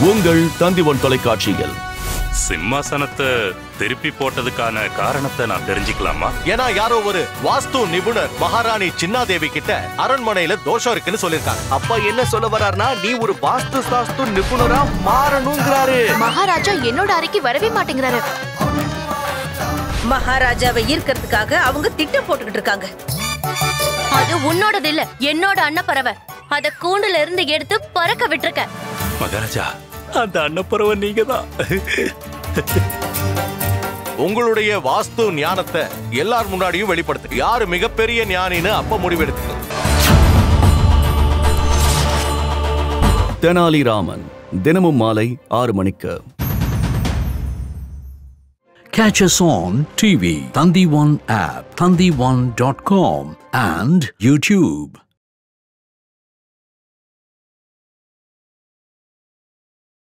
உங்கள் தந்திவன் தொலைக்காட்சியில். சிம்மாசனத்தை திருப்பி போட்டதுக்கான காரணத்தை நான் தெரிஞ்சுக்கலாமா? ஏன்னா யாரோ ஒரு வாஸ்து நிபுணர் மகாராணி சின்னாதேவி கிட்ட அரண்மனையில தோஷம் இருக்குன்னு சொல்லிருக்காங்க. அப்பா என்ன சொல்ல வர்றாருன்னா, நீ ஒரு வாஸ்து சாஸ்து நிபுணரா மாறணும்ங்கறாரு. மகாராஜா என்னோட அறைக்கு வரவே மாட்டேங்கிறாரு. மகாராஜாவை ஈர்க்கிறதுக்காக அவங்க திட்டம் போட்டுக்கிட்டு இருக்காங்க. அது உன்னோடது இல்ல, என்னோட அன்னப்பறவை. அத கூண்டுல இருந்து எடுத்து பறக்க விட்டுருக்க. மகாராஜா, அந்த அன்னப்பறவை நீங்கதான். உங்களுடைய வாஸ்து ஞானத்தை எல்லார் முன்னாடியும் வெளிப்படுத்து. யாரு மிகப்பெரிய ஞானின்னு அப்ப முடிவெடுத்து. தெனாலி ராமன் தினமும் மாலை 6 மணிக்கு. Catch us on TV, Thandivan app, thandivan.com and YouTube.